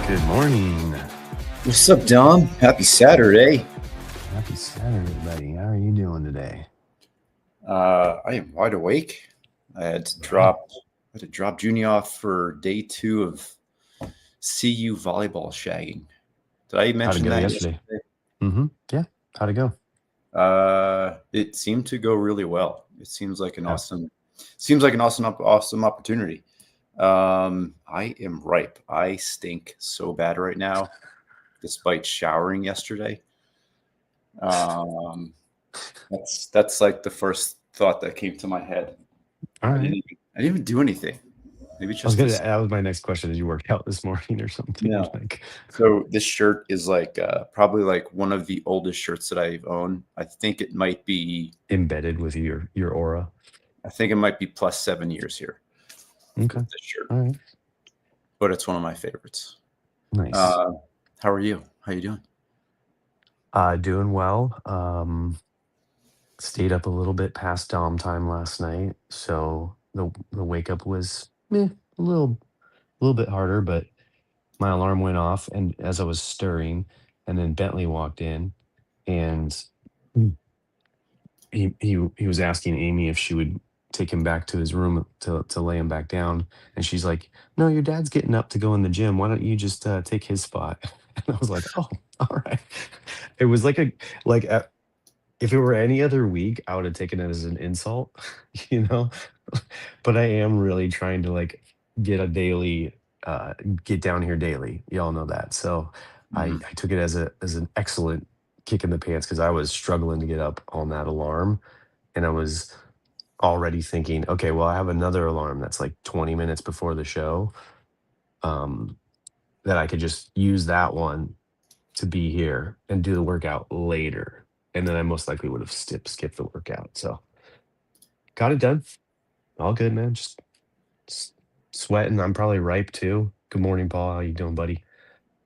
Good morning. What's up, Dom? Happy Saturday. Happy Saturday, buddy. How are you doing today? I am wide awake. I had to Right. drop Junie off for day 2 of CU volleyball shagging. Did I How'd it mention go that yesterday? yesterday? Yeah. How'd it go? It seemed to go really well. It Yeah. seems like an awesome opportunity. I am ripe. I stink so bad right now, despite showering yesterday. Um, that's like the first thought that came to my head. All right. I didn't even do anything. Maybe I was just gonna. this. That was my next question. Did you work out this morning or something? No. Like So this shirt is like probably like one of the oldest shirts that I've owned. embedded with your aura. I think it might be plus 7 years here Okay. with this shirt, All right. but it's one of my favorites. Nice. Uh, how are you? How you doing? Doing well. Stayed up a little bit past dom time last night, so the wake up was a little bit harder, but my alarm went off, and as I was stirring, and then Bentley walked in, and he was asking Amy if she would take him back to his room to lay him back down, and she's like, "No, your dad's getting up to go in the gym. Why don't you just take his spot?" And I was like, "Oh, all right." It was like if it were any other week, I would have taken it as an insult, you know. But I am really trying to like get a daily get down here daily. Y'all know that. So Mhm. I took it as an excellent kick in the pants because I was struggling to get up on that alarm, and I was already thinking, okay, well, I have another alarm that's like 20 minutes before the show. Um, that I could just use that one to be here and do the workout later. And then I most likely would have skipped the workout. So got it done. All good, man. Just s- sweating. I'm probably ripe too. Good morning, Paul. How you doing, buddy?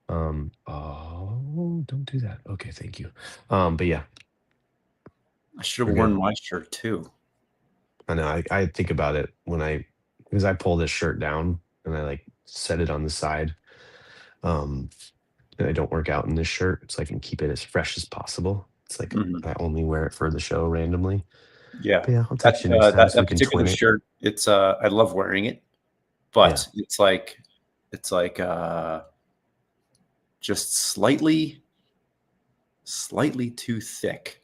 Oh, don't do that. Okay, thank you. But yeah, I should we're have worn good. my shirt too. I know. I think about it because I pull this shirt down and I like set it on the side. Um, and I don't work out in this shirt, so I can keep it as fresh as possible. It's like Mhm. I only wear it for the show randomly. Yeah, But yeah, I'll text you next time so we that can particular twin it. shirt. It's I love wearing it, Yeah. but it's like just slightly too thick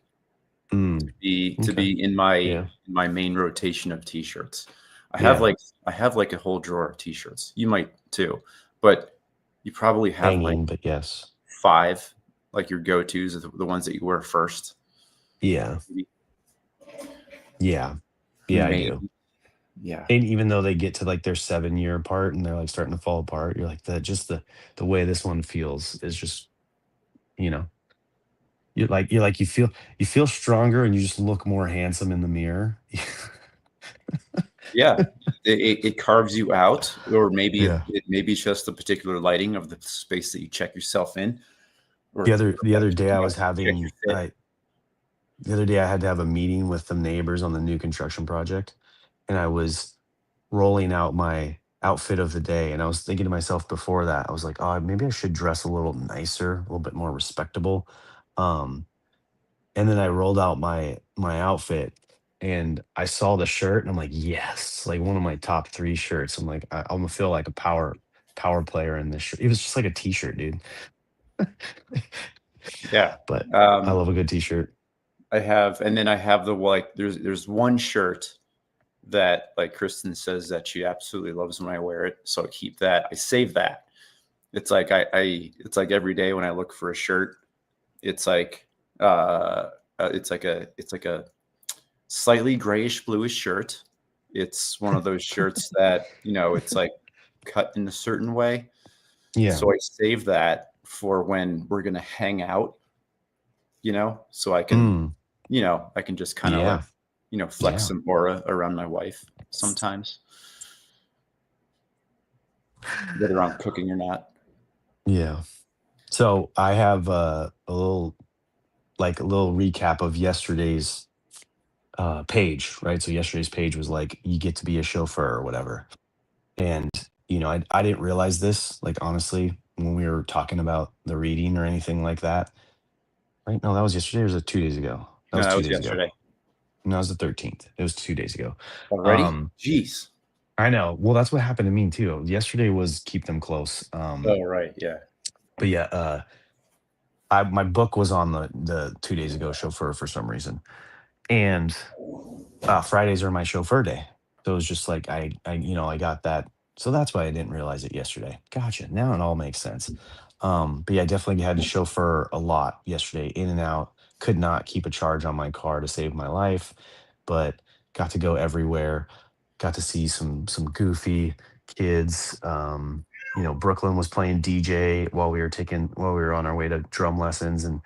Mm, to okay. be Yeah. in my main rotation of t-shirts. I have Yeah. like I have like a whole drawer of t-shirts. You might too, but you probably have like Hanging, but yes. 5 like your go-tos, the ones that you wear first. Yeah. Yeah. Yeah, I do. Maybe. Yeah. And even though they get to like their 7 year apart and they're like starting to fall apart, you're like the way this one feels is just, you know, you feel stronger and you just look more handsome in the mirror. Yeah. It carves you out, or maybe Yeah. it maybe it's just the particular lighting of the space that you check yourself in, or The like other day I checking out was to check your having fit. I the other day I had to have a meeting with the neighbors on the new construction project, and I was rolling out my outfit of the day, and I was thinking to myself before that, I was like, "Oh, maybe I should dress a little nicer, a little bit more respectable." Um, and then I rolled out my outfit, and I saw the shirt, and I'm like, "Yes!" Like one of my top 3 shirts. I'm like, I'm gonna feel like a power player in this shirt. It was just like a t-shirt, dude. Yeah. But I Um, love a good t-shirt. I have, and then I have the like. There's one shirt that like Kristen says that she absolutely loves when I wear it, so I keep that. I save that. It's like every day when I look for a shirt, it's like it's like a slightly grayish bluish shirt. It's one of those shirts that it's like cut in a certain way. Yeah. So I save that for when we're gonna hang out, so Mm, I can just kind of like yeah. flex Yeah. some aura around my wife sometimes, whether I'm cooking or not. Yeah. So I have a little recap of yesterday's page, right? So yesterday's page was like, you get to be a chauffeur or whatever. And, I didn't realize this, like, honestly, when we were talking about the reading or anything like that. Right? No, that was yesterday. Or was it 2 days ago? That No, was that two was days ago. yesterday. No, it was the 13th. It was 2 days ago. Already? Um, Jeez. I know. Well, that's what happened to me too. Yesterday was keep them close. Oh, right. Yeah. But yeah, my book was on the 2 days ago chauffeur for some reason, and Fridays are my chauffeur day. So it was just like I got that. So that's why I didn't realize it yesterday. Gotcha. Now it all makes sense. But yeah, I definitely had to chauffeur a lot yesterday, in and out. Could not keep a charge on my car to save my life, but got to go everywhere. Got to see some goofy kids. Brooklyn was playing DJ while we were on our way to drum lessons, and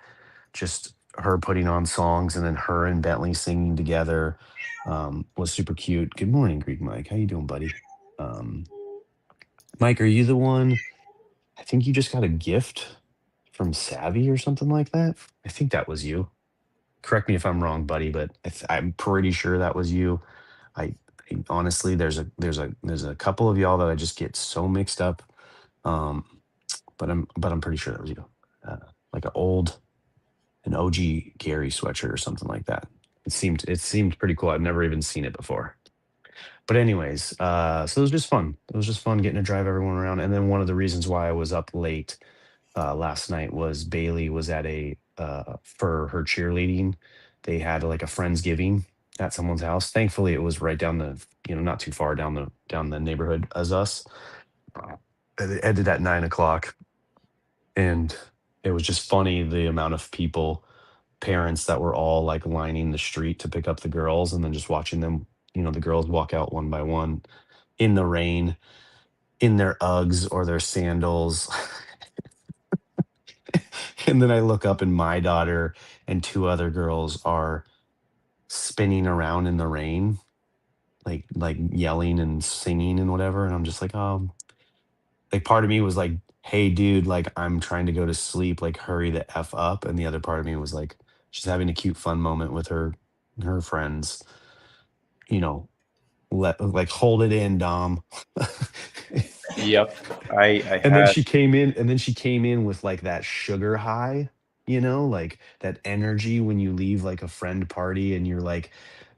just her putting on songs, and then her and Bentley singing together was super cute. Good morning, Greek Mike. How you doing, buddy? Um, Mike, are you the one? I think you just got a gift from Savvy or something like that. I think that was you. Correct me if I'm wrong, buddy, but I'm pretty sure that was you. I, I honestly, there's a couple of y'all that I just get so mixed up. Um, but I'm pretty sure that was you. Uh, like an OG Gary sweatshirt or something like that. It seemed pretty cool. I've never even seen it before. But anyways, so it was just fun. It was just fun getting to drive everyone around. And then one of the reasons why I was up late last night was Bailey was at a for her cheerleading. They had like a friendsgiving at someone's house. Thankfully, it was right down not too far down the neighborhood as us. And it ended at 9 o'clock, and it was just funny the amount of people, parents that were all like lining the street to pick up the girls, and then just watching them, the girls walk out one by one in the rain, in their Uggs or their sandals. And then I look up, and my daughter and two other girls are spinning around in the rain, like yelling and singing and whatever. And I'm just like, like part of me was like, hey dude, like I'm trying to go to sleep, like hurry the F up. And the other part of me was like, she's having a cute fun moment with her friends, you know, like hold it in, Dom. Yep. I And then had, she came in with like that sugar high, like that energy when you leave like a friend party and you're like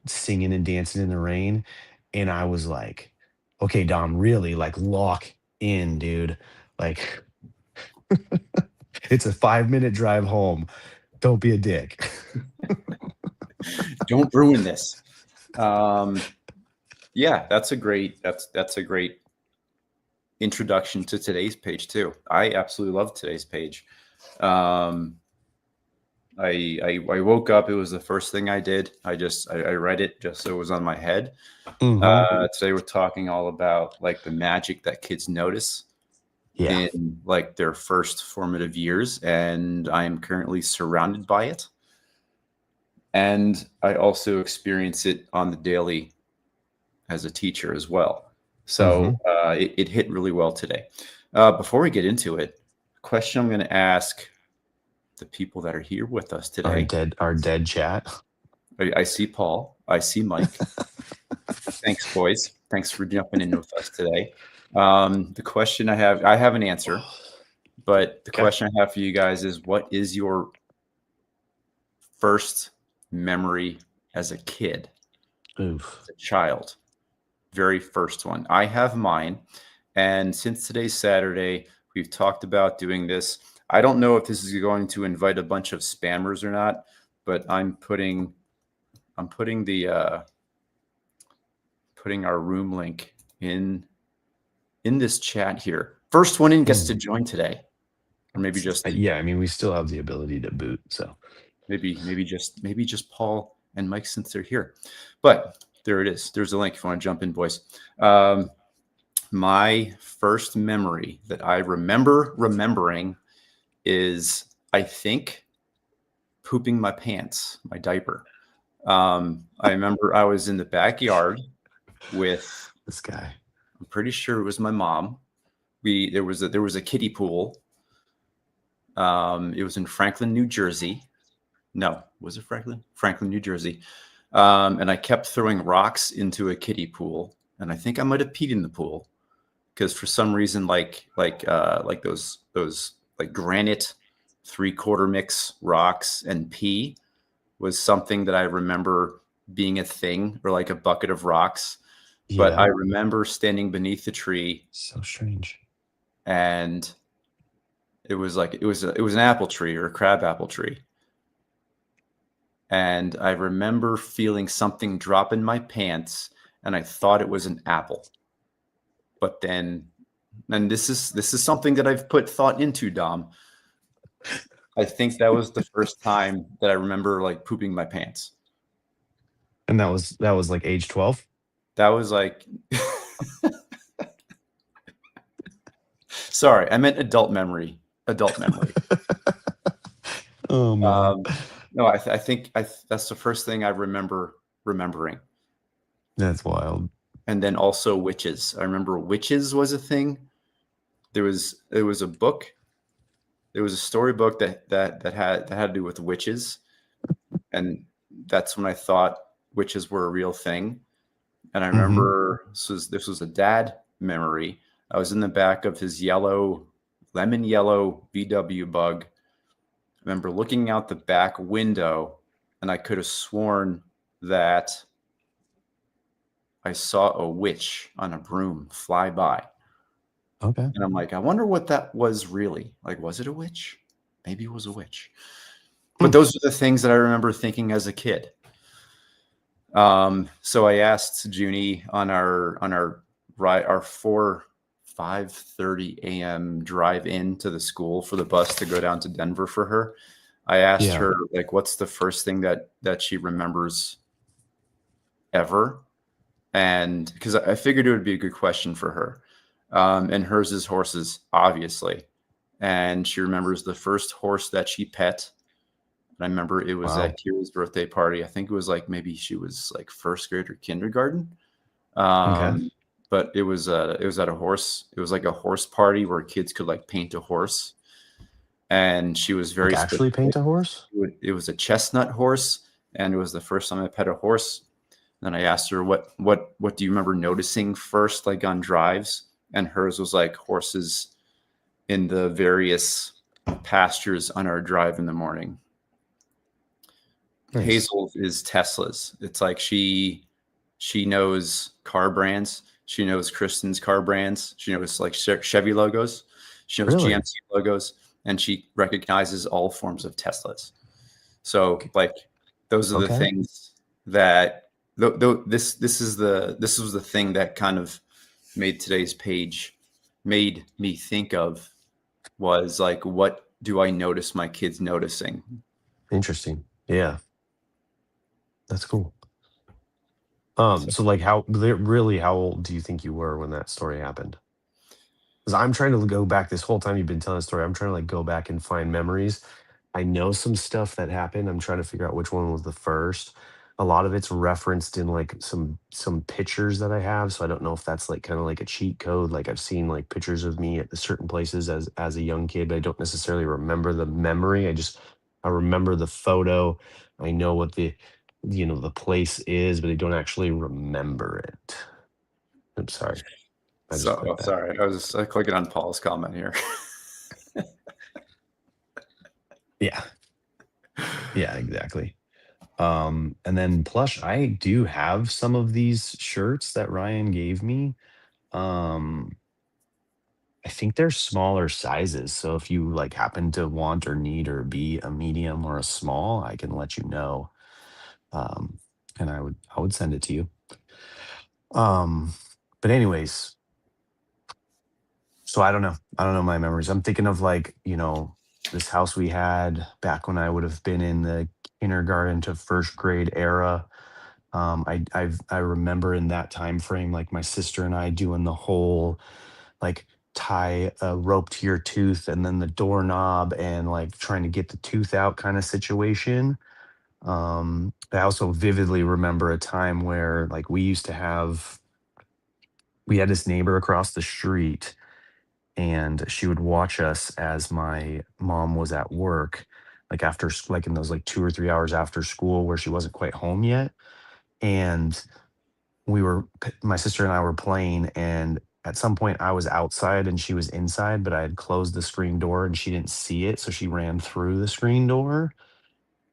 singing and dancing in the rain. And I was like, okay, Dom, really like lock in, dude. Like it's a 5-minute drive home. Don't be a dick. don't ruin this. Um, yeah, that's a great introduction to today's page too. I absolutely love today's page. Um, I woke up. It was the first thing I did. I read it just so it was on my head. Hmm. Today we're talking all about like the magic that kids notice Yeah. in like their first formative years, and I am currently surrounded by it. And I also experience it on the daily as a teacher as well. So Hmm. it hit really well today. Before we get into it, a question I'm going to ask the people that are here with us Our today. dead chat. I see Paul. I see Mike. Thanks, boys. Thanks for jumping in with us today. The question I have an answer, but the Okay. question I have for you guys is, what is your first memory as a kid, Oof. as a child? Very first one. I have mine. And since today's Saturday, we've talked about doing this. I don't know if this is going to invite a bunch of spammers or not, but I'm putting putting our room link in this chat here. First one in gets to Mm. join today. Or maybe just Yeah, I mean, we still have the ability to boot, so. maybe just Paul and Mike since they're here. But there it is. There's a link if you want to jump in, boys. My first memory that I remembering is, I think, pooping my pants, my diaper. I remember I was in the backyard with, This guy. I'm pretty sure it was my mom. There was a kiddie pool. It was in Franklin, New Jersey. No, was it Franklin? Franklin, New Jersey. And I kept throwing rocks into a kiddie pool, and I think I might have peed in the pool. because for some reason, like those like granite 3/4 mix rocks and pee was something that I remember being a thing, or like a bucket of rocks. But I Yeah. remember standing beneath the tree, So strange. and it was like it was an apple tree or a crab apple tree. And I remember feeling something drop in my pants, and I thought it was an apple. But then, and this is something that I've put thought into, Dom. I think that was the first time that I remember like pooping my pants. And that was like age 12? That was like, sorry, I meant adult memory. Adult memory. Oh man. Um, no, I think that's the first thing I remember remembering. That's wild. And then also witches. I remember witches was a thing. There was a book. There was a storybook that had to do with witches, and that's when I thought witches were a real thing. And I Mhm. remember this was a dad memory. I was in the back of his lemon yellow VW Bug. I remember looking out the back window, and I could have sworn that I saw a witch on a broom fly by. Okay. And I'm like, I wonder what that was really. Like, was it a witch? Maybe it was a witch. But Hmm. those are the things that I remember thinking as a kid. So I asked Junie on our ride, our 5:30 a.m. drive in to the school for the bus to go down to Denver for her. I asked Yeah. her, like, what's the first thing that she remembers ever? And because I figured it would be a good question for her. And hers is horses, obviously. And she remembers the first horse that she pet. And I remember it was Wow. at Kira's birthday party. I think it was like maybe she was like first grade or kindergarten. Okay. Um, but it was at a horse. It was like a horse party where kids could like paint a horse. And she was Like very actually paint specific. a horse? It was a chestnut horse, and it was the first time I pet a horse. Then I asked her what do you remember noticing first, like on drives? And hers was like horses in the various pastures on our drive in the morning. Nice. Hazel is Tesla's. It's like she knows car brands. She knows Kristen's car brands. She knows like Chevy logos. She knows Really? GMC logos, and she recognizes all forms of Teslas. So like those are the Okay. things that this was the thing that kind of made today's page made me think of, was like, what do I notice my kids noticing? Interesting. Yeah. That's cool. So So like really how old do you think you were when that story happened? Because I'm trying to go back this whole time you've been telling the story. I'm trying to like go back and find memories. I know some stuff that happened. I'm trying to figure out which one was the first. A lot of it's referenced in like some pictures that I have. So I don't know if that's like kind of like a cheat code. Like I've seen like pictures of me at certain places as a young kid, but I don't necessarily remember the memory. I remember the photo. I know what the place is, but I don't actually remember it. I'm sorry. I just oh, clicked that. sorry, I was clicking on Paul's comment here. Yeah. Yeah, exactly. And then plush, I do have some of these shirts that Ryan gave me. Um, I think they're smaller sizes. So if you like happen to want or need or be a medium or a small, I can let you know. Um, and I would send it to you. Um, but anyways, so I don't know. I don't know my memories. I'm thinking of like, this house we had back when I would have been in the kindergarten to first grade era. I remember in that time frame, like my sister and I doing the whole like tie a rope to your tooth and then the doorknob and like trying to get the tooth out kind of situation. I also vividly remember a time where like we had this neighbor across the street and she would watch us as my mom was at work, like like in those like 2 or 3 hours after school where she wasn't quite home yet. And my sister and I were playing, and at some point I was outside and she was inside, but I had closed the screen door and she didn't see it, so she ran through the screen door.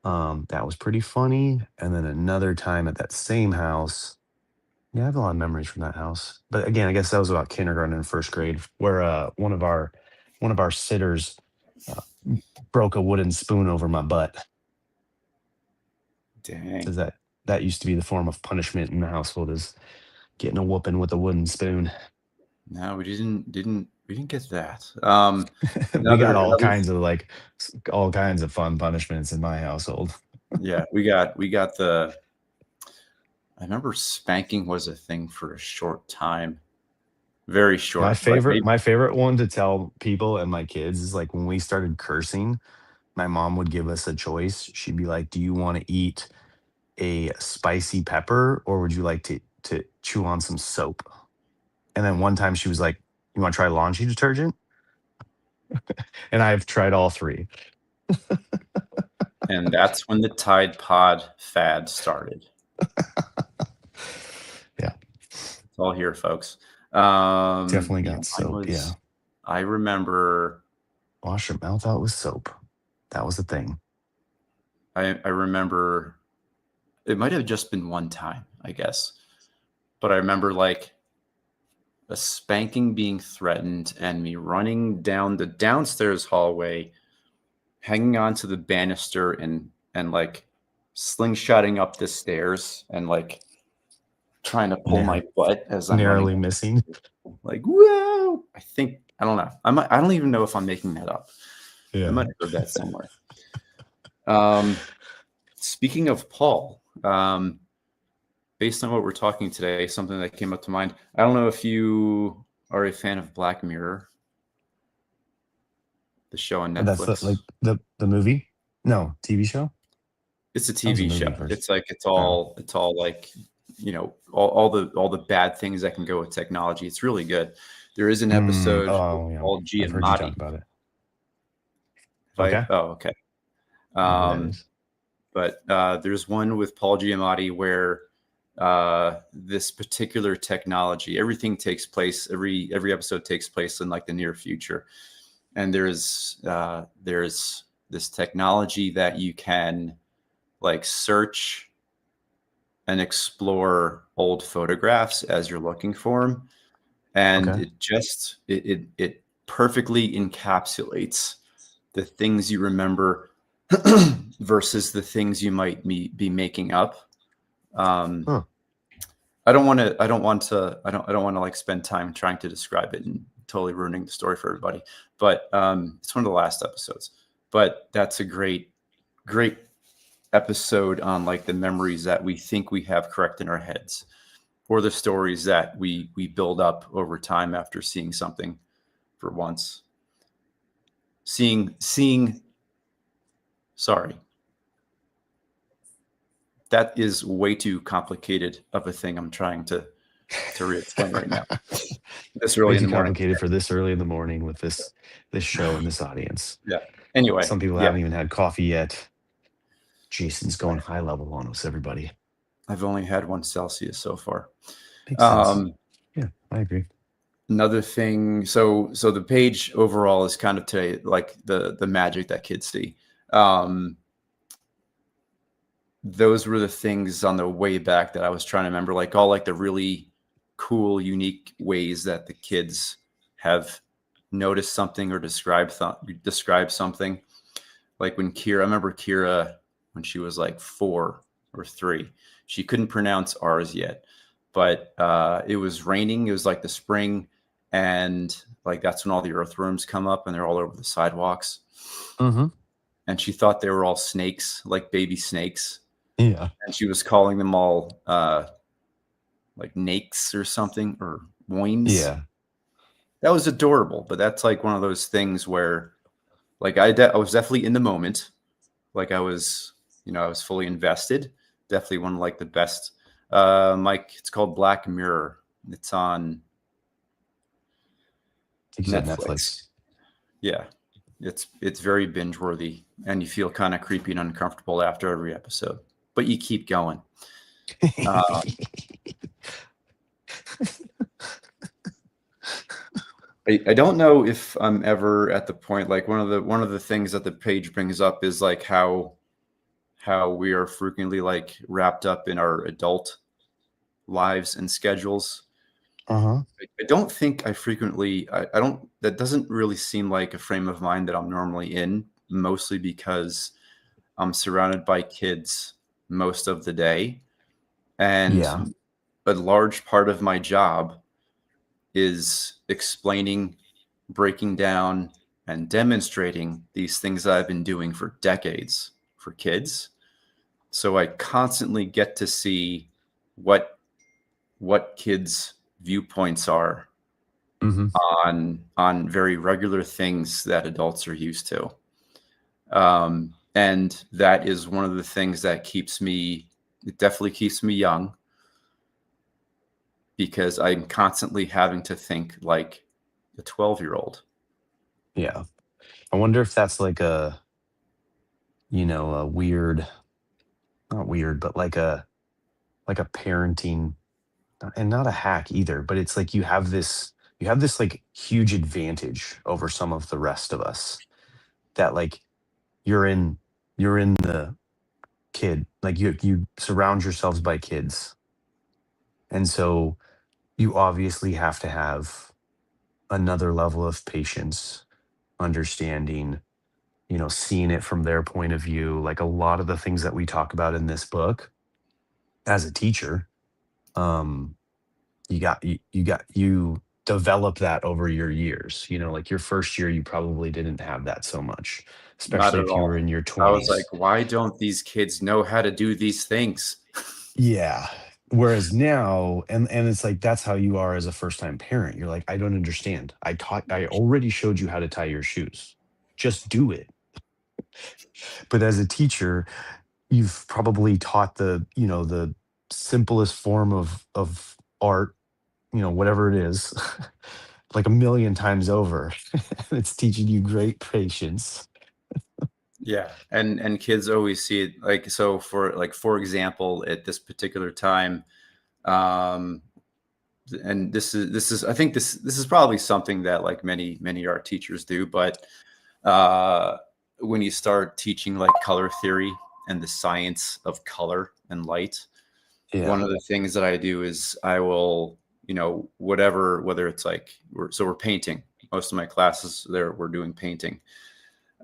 That was pretty funny. And then another time at that same house, yeah, I have a lot of memories from that house. But again, I guess that was about kindergarten and first grade, where one of our sitters uh, broke a wooden spoon over my butt. Dang. Because that used to be the form of punishment in the household, is getting a whooping with a wooden spoon. No, we didn't get that. We got Another all another kinds of like all kinds of fun punishments in my household. yeah, we got the I remember spanking was a thing for a short time. Very My short. Like favorite maybe my favorite one to tell people and my kids is like when we started cursing, my mom would give us a choice. She'd be like, "Do you want to eat a spicy pepper or would you like to chew on some soap?" And then one time she was like, "You want to try laundry detergent?" And I've tried all three. and that's when the Tide Pod fad started. Yeah, It's all here, folks. definitely Yeah, got mine soap. Yeah. was I remember Wash your mouth out with soap. That was the thing. I remember it might have just been one time, I guess. But I remember like a spanking being threatened and me running down the downstairs hallway, hanging onto the banister and like slingshotting up the stairs and like trying to pull my Narrow, butt as I'm running narrowly missing. like whoa. I don't know. I don't even know if I'm making that up. I Yeah. might have heard that somewhere. Speaking of Paul, based on what we're talking today, something that came up to mind. I don't know if you are a fan of Black Mirror, the show on That's the like Netflix. the movie? No, TV show? It's a That was a TV movie show. first. It's like Oh. it's all like all the bad things that can go with technology. It's really good. There is an episode with Oh, yeah. Paul I've heard you talk Giamatti. about it. If I Okay. oh okay. I know who that Um, is. but there's one with Paul Giamatti where this particular technology, everything takes place. Every episode takes place in like the near future, and there's this technology that you can like search and explore old photographs as you're looking for them, and Okay. it perfectly encapsulates the things you remember versus the things you might be making up. Um, Huh. I don't want to. I don't want to. I don't want to like spend time trying to describe it and totally ruining the story for everybody. But it's one of the last episodes. But that's a great episode on like the memories that we think we have correct in our heads, or the stories that we build up over time after seeing something for once. Seeing. Sorry, that is way too complicated of a thing. I'm trying to re-explain right now. This Way early in too the morning. complicated for this early in the morning with this show and this audience. Yeah. Anyway, Some people yeah, haven't even had coffee yet. Jason's going high level on us, everybody. I've only had 1 Celsius so far. Makes sense. Um, Yeah, I agree. Another thing, so the page overall is kind of today like the magic that kids see. Um, those were the things on the way back that I was trying to remember, like all like the really cool, unique ways that the kids have noticed something or describe something. Like when I remember Kira when she was like 4 or 3, she couldn't pronounce R's yet, but it was raining. It was like the spring, and like that's when all the earthworms come up and they're all over the sidewalks. Mm-hmm. And she thought they were all snakes, like baby snakes, Yeah. and she was calling them all like nakes or something or moines. Yeah. That was adorable, but that's like one of those things where like I was definitely in the moment. Like I was, I was fully invested. Definitely one of like the best. Mike, it's called Black Mirror. It's on I think you said Netflix. Netflix. Yeah, it's very binge worthy, and you feel kind of creepy and uncomfortable after every episode, but you keep going. Uh, I don't know if I'm ever at the point, like one of the things that the page brings up is like how we are frequently like wrapped up in our adult lives and schedules. Uh-huh. I don't think I frequently, I don't, that doesn't really seem like a frame of mind that I'm normally in, mostly because I'm surrounded by kids most of the day. Yeah. And a large part of my job is explaining, breaking down, and demonstrating these things that I've been doing for decades for kids. So I constantly get to see what kids' viewpoints are Hmm. on very regular things that adults are used to. And that is one of the things that it definitely keeps me young, because I'm constantly having to think like a 12-year-old. Yeah. I wonder if that's like a weird, not weird, but like a parenting, and not a hack either, but it's like you have this like huge advantage over some of the rest of us, that like you're in you're in the kid, like you surround yourselves by kids. And so you obviously have to have another level of patience, understanding, seeing it from their point of view. Like a lot of the things that we talk about in this book as a teacher, um, you develop that over your years. Like your first year, you probably didn't have that so much, Not especially at if you were all. in your I was like, 20s. why don't these kids know how to do these things? Yeah. Whereas now, and it's like that's how you are as a first time parent. You're like, I don't understand. I already showed you how to tie your shoes. Just do it. But as a teacher, you've probably taught the simplest form of art, whatever it is, like a million times over. It's teaching you great patience. Yeah, and kids always see it like, so for example, at this particular time, um, and this is I think this is probably something that like many art teachers do, but uh, when you start teaching like color theory and the science of color and light, one Yeah. of the things that I do is I will, whether it's like we're painting. Most of my classes there we're doing painting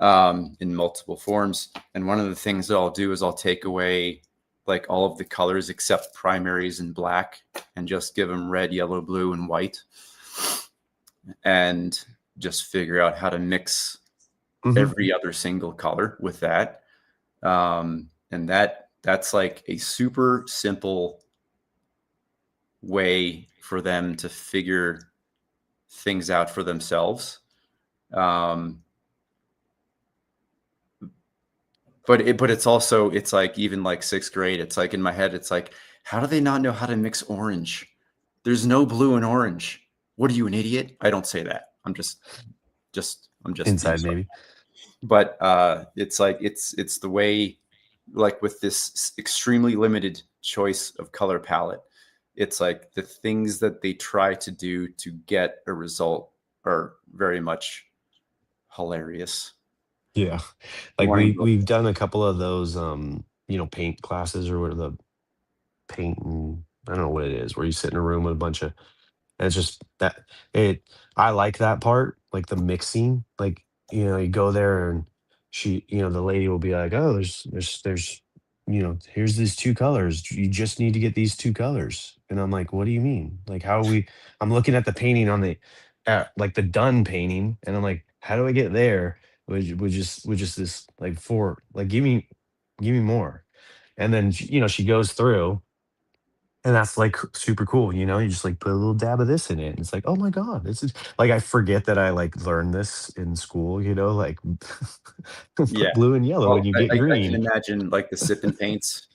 in multiple forms. And one of the things that I'll do is I'll take away like all of the colors except primaries and black, and just give them red, yellow, blue, and white, and just figure out how to mix Hmm. every other single color with that. And that's like a super simple way for them to figure things out for themselves. Um, but it's also, it's like, even like sixth grade, it's like in my head, it's like, how do they not know how to mix orange? There's no blue and orange. What are you, an idiot? I don't say that. I'm just being Inside, so. maybe. But it's like it's the way, like with this extremely limited choice of color palette, it's like the things that they try to do to get a result are very much hilarious. Yeah. Like Wanting to, we've done a couple of those paint classes, or what are the paint and I don't know what it is, where you sit in a room with a bunch of, and it's just that it I like that part, like the mixing. Like, you go there and the lady will be like, "Oh, there's here's these two colors. You just need to get these two colors." And I'm like, "What do you mean? Like how are we I'm looking at the painting on the like the done painting, and I'm like, "How do I get there?" With just this like four, like give me more. And then she goes through, and that's like super cool. You just like put a little dab of this in it. And it's like, oh my God, this is like, I forget that I like learned this in school, like yeah. put blue and yellow when Well, you I, get I I can green. imagine like the sip and paints.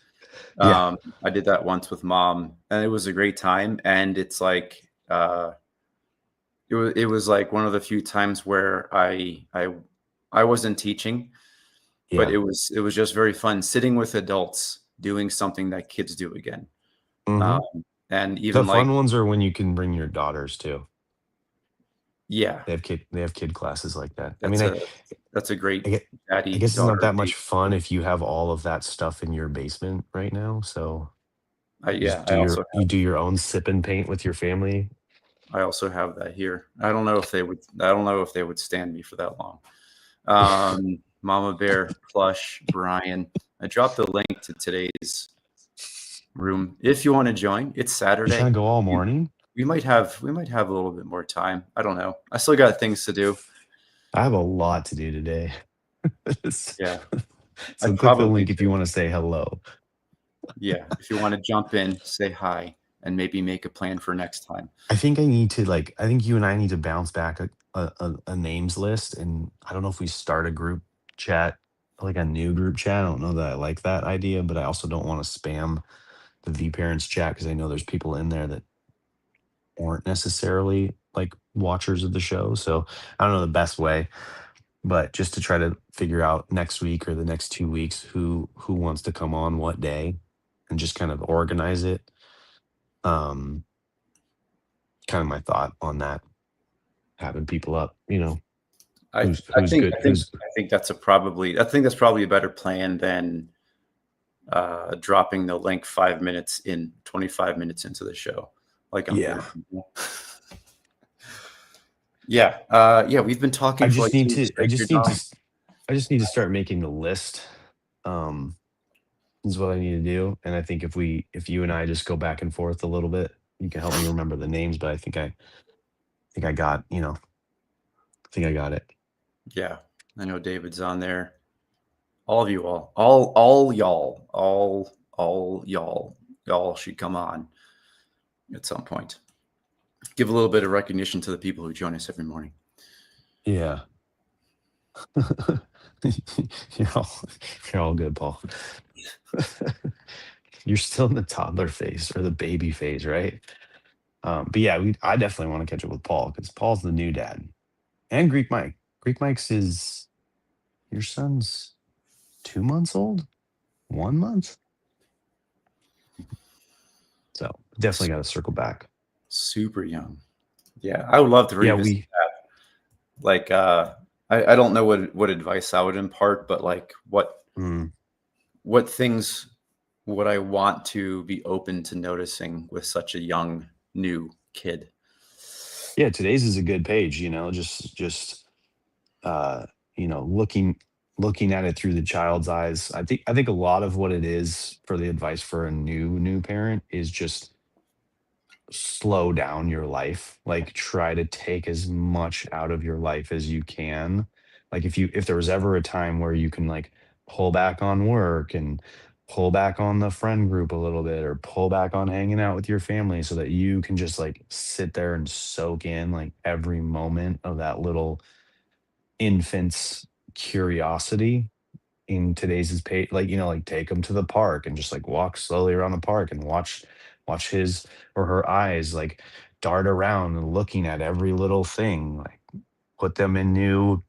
Yeah. I did that once with mom, and it was a great time. And it's like it was like one of the few times where I wasn't teaching, but Yeah. it was just very fun sitting with adults doing something that kids do again. Hmm. Um, and The even like, fun ones are when you can bring your daughters too. Yeah, They have kid classes like that. I mean, that's a great I get I daddy guess it's not daughter that much date. fun if you have all of that stuff in your basement right now, so you Yeah, just do your own sip and paint with your family. I also have that here. I don't know if they would stand me for that long. Mama Bear, Plush, Brian. I dropped the link to today's room if you want to join. It's You trying Saturday. to go all We, morning? we might have a little bit more time. I don't know. I still got things to do. I have a lot to do today. Yeah, So I'd click the probably link if you do. wanna say hello. Yeah, if you want to jump in, say hi, and maybe make a plan for next time. I think you and I need to bounce back a names list, and I don't know if we start a group chat, like a new group chat. I don't know that I like that idea, but I also don't wanna spam the V Parents chat because I know there's people in there that aren't necessarily, like, watchers of the show, so I don't know the best way, but just to try to figure out next week or the next 2 weeks who wants to come on what day and just kind of organize it. Um, Kind of my thought on that, having people up, who's good, who's I think that's probably a better plan than dropping the link 5 minutes in 25 minutes into the show, like I'm yeah. doing. Yeah, yeah, we've been talking for like 2 weeks I straight. You're just need to dying. s I just need to start making the list, um, is what I need to do, and I think if you and I just go back and forth a little bit, you can help me remember the names, but I think I got, I think I got it. Yeah, I know David's on there. All of you all y'all, all y'all should come on at some point. Give a little bit of recognition to the people who join us every morning. Yeah. You're all you're all good, Paul. You're still in the toddler phase or the baby phase, right? But yeah, I definitely want to catch up with Paul because Paul's the new dad. And Greek Mike. Greek Mike's is your son's 2 months old? 1 month? So definitely got to circle back. Super young. Yeah, I would love to Yeah, revisit that. Like, I don't know what advice I would impart, but like, mm, what things would I want to be open to noticing with such a young new kid? yeah, today's is a good page, uh, looking at it through the child's eyes. I think a lot of what it is for the advice for a new parent is just slow down your life. Like try to take as much out of your life as you can. Like if there was ever a time where you can like pull back on work and pull back on the friend group a little bit or pull back on hanging out with your family so that you can just like sit there and soak in like every moment of that little infant's curiosity in today's is pay like like take them to the park and just like walk slowly around the park and watch his or her eyes like dart around and looking at every little thing, like put them in new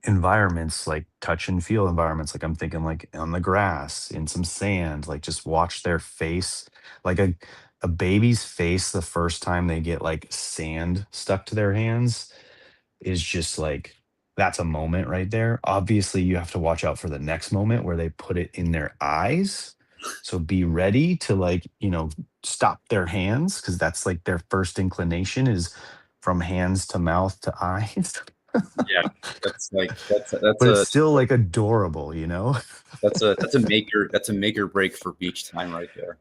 environments, like touch and feel environments, like I'm thinking like on the grass in some sand, like just watch their face, like a baby's face the first time they get like sand stuck to their hands is just like that's a moment right there. Obviously, you have to watch out for the next moment where they put it in their eyes. So be ready to like, stop their hands because that's like their first inclination is from hands to mouth to eyes. Yeah, that's like But it's still like adorable, you know? that's a make or break for beach time right there.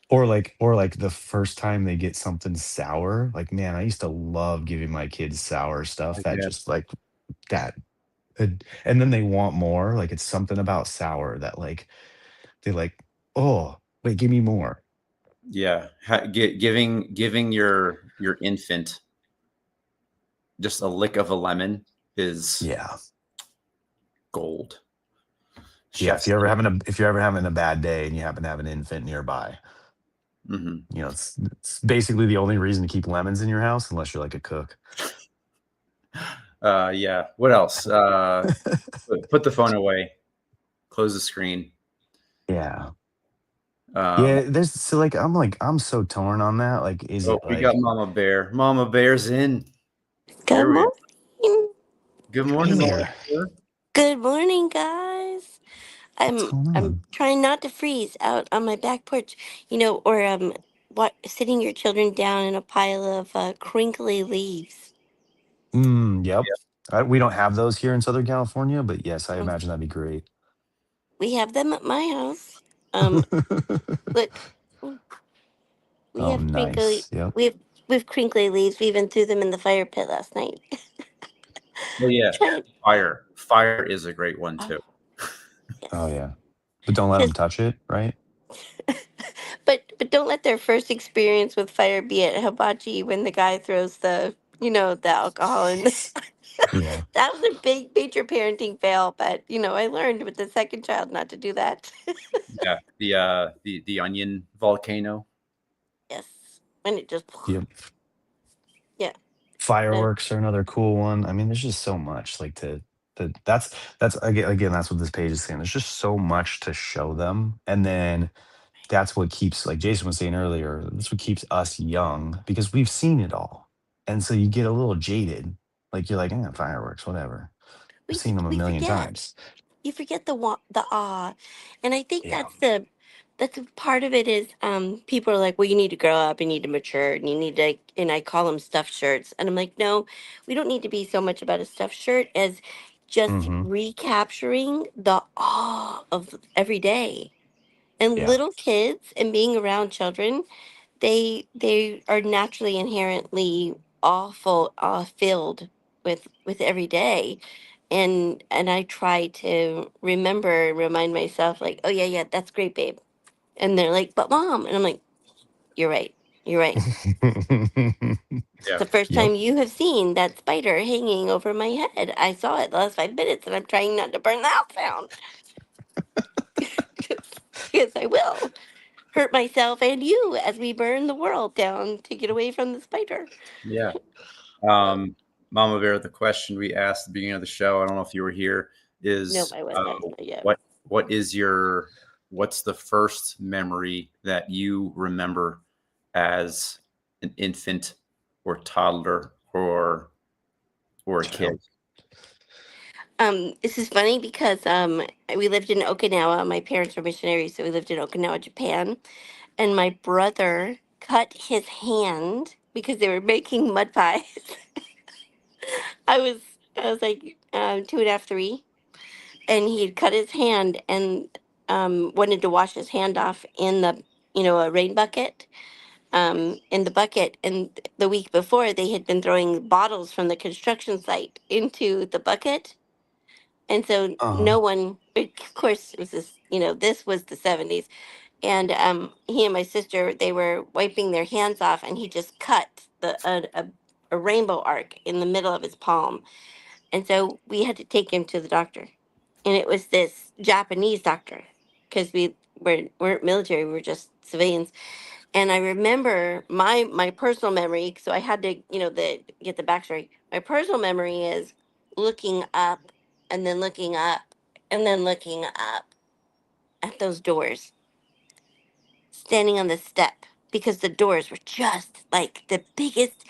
Or like the first time they get something sour. Like, man, I used to love giving my kids sour stuff that Yeah, just like that and then they want more, like, it's something about sour that, like, they like, "Oh, wait, give me more." yeah. Giving your infant just a lick of a lemon is Yeah. gold. Yeah, Chef's kiss. if you're ever having a bad day and you happen to have an infant nearby, Hmm. it's basically the only reason to keep lemons in your house unless you're like a cook. Yeah. What else? Put the phone away. Close the screen. Yeah. Um, Yeah, like, I'm so torn on that, like, is oh, it we got like Mama Bear. Mama Bear's in. Good There we go. morning. Good Hey morning, Mama there. Bear. Good morning, guys. What's going I'm on? trying not to freeze out on my back porch, or what sitting your children down in a pile of crinkly leaves. Yep. Yeah. We don't have those here in Southern California, but yes, I Mm, imagine that'd be great. We have them at my house. Um, look, mm, we Oh, have crinkly nice. Yep. we have we have crinkly leaves. We even threw them in the fire pit last night. Oh yeah, Trying, fire. Fire is a great one oh, too. Oh, yes, yeah. But don't let them because touch it, right? but don't let their first experience with fire be at hibachi when the guy throws the alcohol in. Yeah. That was a big major parenting fail, but I learned with the second child not to do that. Yeah, the onion volcano. Yes, when it just Yep. yeah. uh, Fireworks are another cool one. I mean, there's just so much like that's again that's what this page is saying. There's just so much to show them. And then that's what keeps, like Jason was saying earlier, that's what keeps us young because we've seen it all. And so you get a little jaded. Like you're like, fireworks, whatever. I've we seen them a we million forget. times. You forget the awe, and I think Yeah. that's a part of it is people are like, well, you need to grow up, you need to mature, and you need to, and I call them stuffed shirts, and I'm like, no, we don't need to be so much about a stuffed shirt as just Hmm. recapturing the awe of every day. And Yeah. little kids and being around children, they are naturally inherently awful filled with every day, and I try to remember and remind myself like, oh yeah, yeah, that's great, babe. And they're like, but mom, and I'm like, you're right, you're right. It's Yeah, the first Yep. time you have seen that spider hanging over my head. I saw it the last 5 minutes, and I'm trying not to burn the house down. Because I will hurt myself and you as we burn the world down to get away from the spider. yeah. So, Mama Bear, the question we asked at the beginning of the show, I don't know if you were here, no, is I wasn't. Yeah. what what is your what's the first memory that you remember as an infant or toddler or a kid? Child. This is funny because we lived in Okinawa. My parents were missionaries, so we lived in Okinawa, Japan. And my brother cut his hand because they were making mud pies. I was I was like 2.5, 3, and he had cut his hand and wanted to wash his hand off in the a rain bucket, in the bucket. And the week before, they had been throwing bottles from the construction site into the bucket. And so Uh-huh. no one, of course, it was this, this was the 70s. And he and my sister, they were wiping their hands off, and he just cut a rainbow arc in the middle of his palm. And so we had to take him to the doctor. And it was this Japanese doctor because weren't military, we were just civilians. And I remember my personal memory, so I had to, get the backstory. My personal memory is looking up and then looking up and then looking up at those doors, standing on the step because the doors were just like the biggest,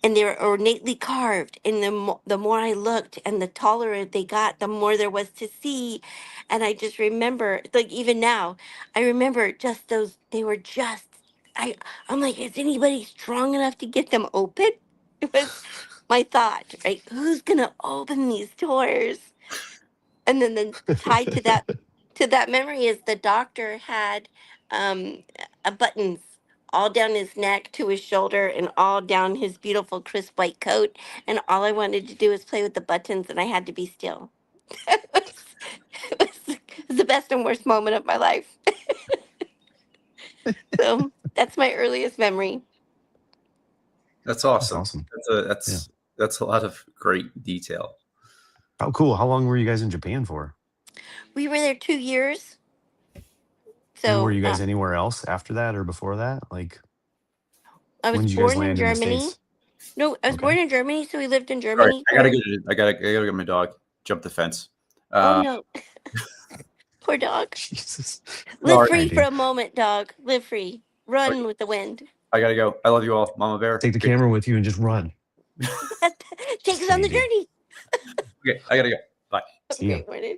and they were ornately carved. And the more I looked and the taller they got, the more there was to see. And I just remember, like even now, I remember just those. They were just. I'm like, is anybody strong enough to get them open? It was my thought, right? Who's gonna open these doors? And then tied to that memory is the doctor had a buttons all down his neck to his shoulder and all down his beautiful crisp white coat, and all I wanted to do was play with the buttons, and I had to be still. It was the best and worst moment of my life. So that's my earliest memory. That's That's awesome. awesome. That's a Yeah. that's a lot of great detail. Oh, cool. How long were you guys in Japan for? We were there 2 years. And were So you guys anywhere else after that or before that? Like, I was when did you guys born in land in the Germany. States? No, I was Okay. born in Germany, so we lived in All right, Germany I gotta for. go. I gotta get my dog. Jump the fence. Oh Uh, no, poor dog. Jesus. Live sorry. All right, free for dude. a moment, dog. Live free. Run with the wind. I gotta go. I love you all, Mama Bear. Take the Great. camera with you and just run. Take us on the Sadie. journey. Okay, I gotta go. Bye. See ya. Okay, morning.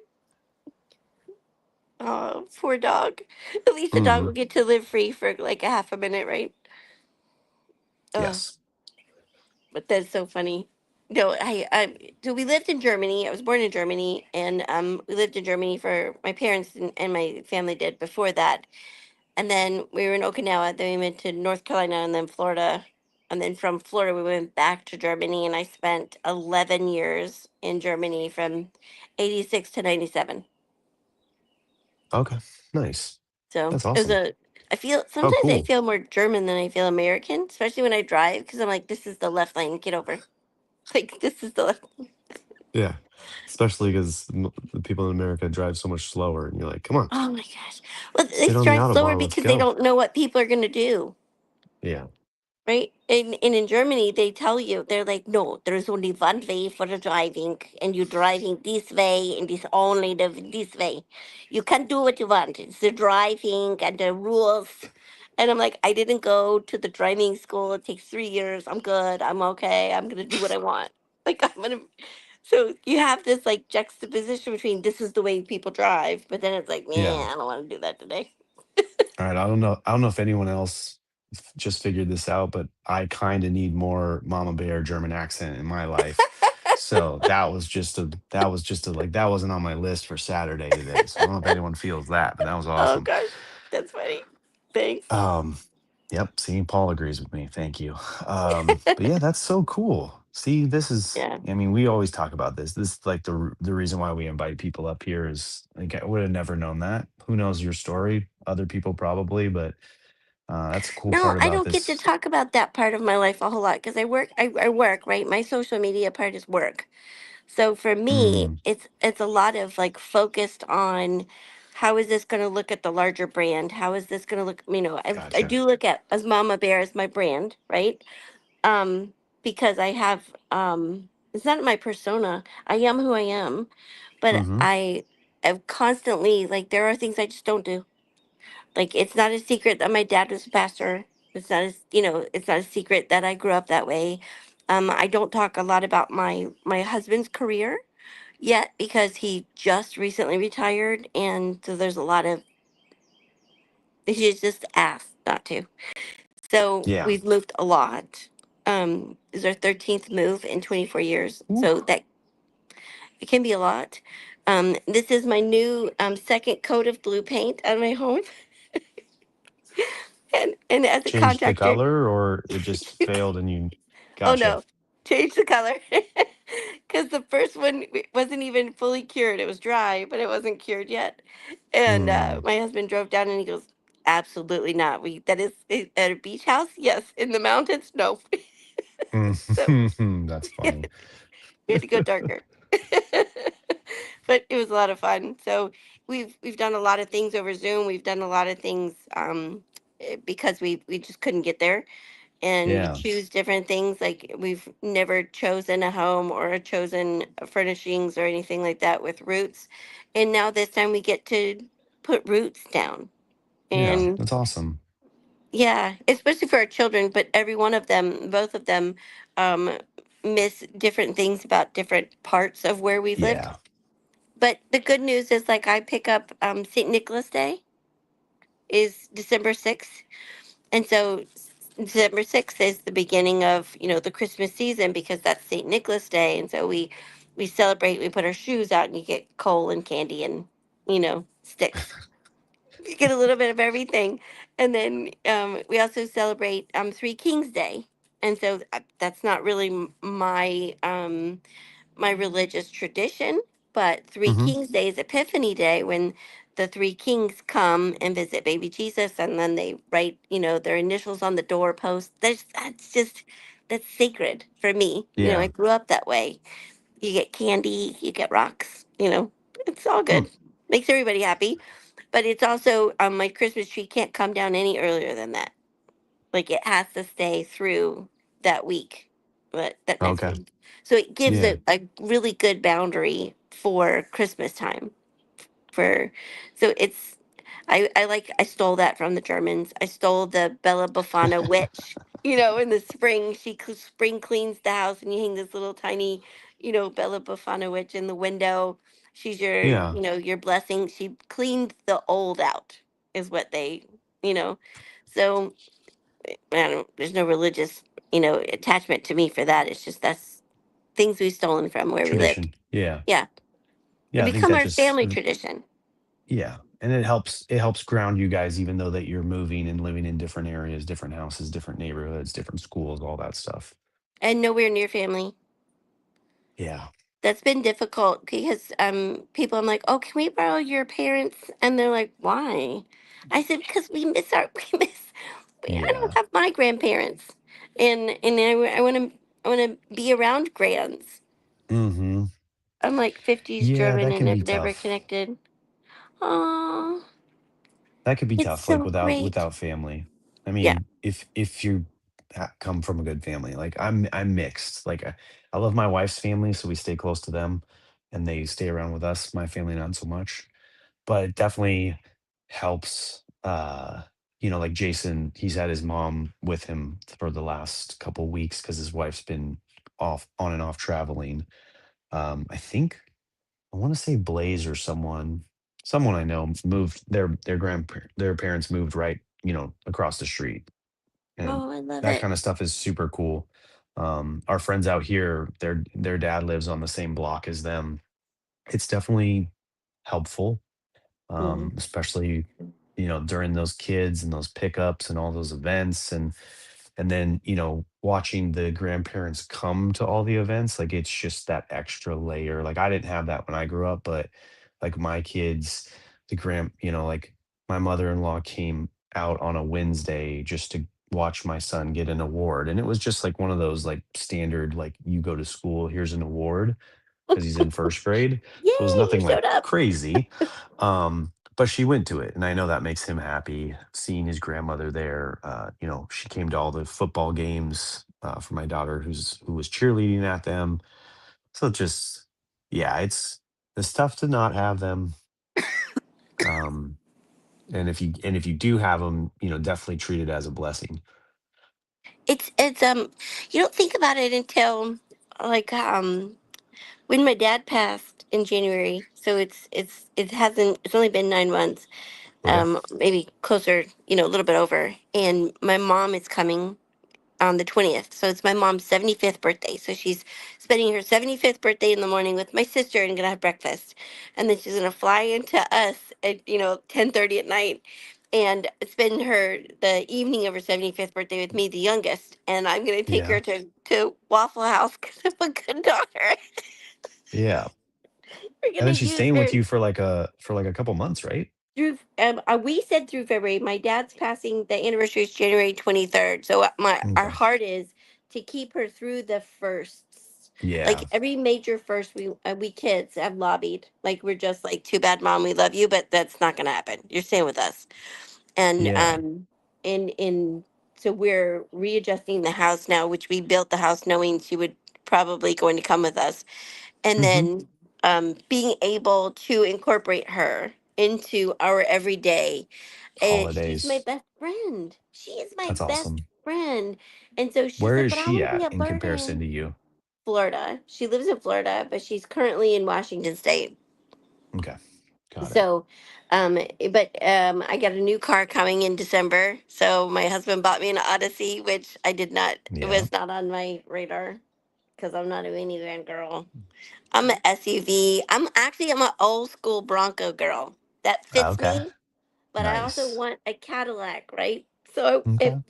Oh, poor dog. At least the dog Mhm. will get to live free for like a half a minute, right? Oh, Yes. but that's so funny. No, so we lived in Germany. I was born in Germany, and we lived in Germany for my parents and my family did before that. And then we were in Okinawa. Then we went to North Carolina, and then Florida. And then from Florida, we went back to Germany, and I spent 11 years in Germany from 86 to 97. Okay. Nice. So That's it was awesome. a. I feel Oh, sometimes I cool. feel more German than I feel American, especially when I drive, because I'm like, this is the left lane. Get over. Like this is the left. Yeah. Especially because the people in America drive so much slower, and you're like, come on, Oh my gosh. Well, they sit on the drive slower autobahn. Let's because they go. don't know what people are going to do. Yeah. Right? And in Germany, they tell you, they're like, no, there's only one way for the driving, and you're driving this way, and this only this way. You can't do what you want. It's the driving and the rules. And I'm like, I didn't go to the driving school. It takes 3 years. I'm good. I'm okay. I'm going to do what I want. Like, I'm going to. So you have this like juxtaposition between this is the way people drive, but then it's like, Yeah. man, I don't want to do that today. All right. I don't know. I don't know if anyone else just figured this out, but I kind of need more Mama Bear German accent in my life. So that was just a like that wasn't on my list for Saturday today. So I don't know if anyone feels that, but that was Oh awesome. gosh, that's funny. Thanks. Um, yep, see, Paul agrees with me. Thank you. But yeah, that's so cool. See, this is, Yeah. I mean, we always talk about this. This is like the reason why we invite people up here is like I would have never known that. Who knows your story? Other people probably, but that's a cool No, part I about don't get to this. talk about that part of my life a whole lot because I work. I work, right. My social media part is work. So for me, Mm, it's a lot of like focused on how is this going to look at the larger brand? How is this going to look? I gotcha. do look at as Mama Bear as my brand, right? Um, because I have it's not my persona. I am who I am, but Mm-hmm. I have constantly like there are things I just don't do. Like it's not a secret that my dad was a pastor. It's not a, it's not a secret that I grew up that way. I don't talk a lot about my husband's career yet because he just recently retired, and so there's a lot of he's just asked not to. So Yeah. we've moved a lot. Is our 13th move in 24 years, Ooh. so that it can be a lot. This is my new second coat of blue paint on my home, and as a Changed the contractor. color, or it just failed and you Oh gotcha. no, change the color. Because the first one wasn't even fully cured. It was dry, but it wasn't cured yet. And Mm, my husband drove down and he goes, "Absolutely not. That is at a beach house. Yes, in the mountains. No." So that's we funny. had to go darker. But it was a lot of fun. So we've done a lot of things over Zoom. We've done a lot of things because we just couldn't get there, and we Yeah. choose different things. Like we've never chosen a home or chosen furnishings or anything like that with roots. And now this time we get to put roots down. Yeah. And That's awesome. yeah, especially for our children, but every one of them, both of them, um, miss different things about different parts of where we've lived. Yeah. But the good news is like I pick up St. Nicholas Day is December 6th. And so December 6th is the beginning of, the Christmas season because that's St. Nicholas Day. And so we celebrate, we put our shoes out and you get coal and candy and, sticks. You get a little bit of everything. And then we also celebrate Three Kings Day. And so that's not really my religious tradition, but Three Hmm. Kings Day is Epiphany Day when the three kings come and visit baby Jesus, and then they write, their initials on the doorpost. That's sacred for me. I Yeah. grew up that way. You get candy, you get rocks. It's all Hmm. good. Makes everybody happy, but it's also my Christmas tree can't come down any earlier than that. Like it has to stay through that week, but that next Okay. week. So it gives Yeah. a really good boundary for Christmas time. For so it's I stole that from the Germans. I stole the Bella Befana witch. in the spring, she spring cleans the house, and you hang this little tiny, Bella Bafanowicz in the window. She's Yeah. your blessing. She cleaned the old out, is what they, you know. So I don't. There's no religious, attachment to me for that. It's just that's things we've stolen from where we lived. Tradition. Yeah. Yeah, it Yeah, I think become that our just family tradition. yeah, and it helps ground you guys even though that you're moving and living in different areas, different houses, different neighborhoods, different schools, all that stuff. And nowhere near family. Yeah. That's been difficult because people, I'm like, oh, can we borrow your parents? And they're like, why? I said, because I don't Yeah. have my grandparents, and I want to be around grands. Mhm. I'm like 50s Yeah, German that and can be have never tough. connected. Oh, That could be it's tough, like, so without great. family. I Yeah. mean, if you come from a good family, like, I'm mixed, like, I love my wife's family, so we stay close to them, and they stay around with us, my family, not so much. But it definitely helps, like Jason, he's had his mom with him for the last couple weeks because his wife's been off on and off traveling. I think I want to say Blaze or someone I know moved their parents moved right, across the street. And Oh, I love that it. kind of stuff is super cool. Our friends out here, their dad lives on the same block as them. It's definitely helpful, Hmm. especially during those kids and those pickups and all those events, and then watching the grandparents come to all the events, like it's just that extra layer. Like I didn't have that when I grew up, but like my kids, like my mother-in-law came out on a Wednesday just to watch my son get an award, and it was just like one of those like standard, like you go to school, here's an award, because he's in first grade. So it was Yay, you nothing like showed up. crazy. But she went to it, and I know that makes him happy seeing his grandmother there. She came to all the football games for my daughter, who was cheerleading at them. So just, yeah, it's tough to not have them. Um, and if you do have them, definitely treat it as a blessing. It's you don't think about it until like when my dad passed in January. So it's only been 9 months, Okay. maybe closer, a little bit over. And my mom is coming on the 20th. So it's my mom's 75th birthday. So she's spending her 75th birthday in the morning with my sister and gonna have breakfast. And then she's gonna fly into us at, 10:30 at night and spend the evening of her 75th birthday with me, the youngest. And I'm gonna take her Yeah. to Waffle House because I'm a good daughter. Yeah. We're And gonna then she's use staying with her you for like a couple months, right? we said through February. My dad's passing, the anniversary is January 23rd. So our Okay. heart is to keep her through the firsts. Like Yeah. every major first, we kids have lobbied. Like we're just like, too bad, mom, we love you, but that's not gonna happen. You're staying with us. And Yeah. in so we're readjusting the house now, which we built the house knowing she would probably going to come with us, and Hmm. then being able to incorporate her into our everyday. And she's my Holidays. best friend. She is my That's best awesome. friend. And so she's Where like, is but I she want to be at a in comparison burden. to you? Florida. She lives in Florida, but she's currently in Washington State. Okay, got it. So, but I got a new car coming in December. So my husband bought me an Odyssey, which I did not. It Yeah. was not on my radar because I'm not a minivan girl. I'm an SUV. I'm an old school Bronco girl. That fits Okay. me, but I also Nice. want a Cadillac, right? So if Okay.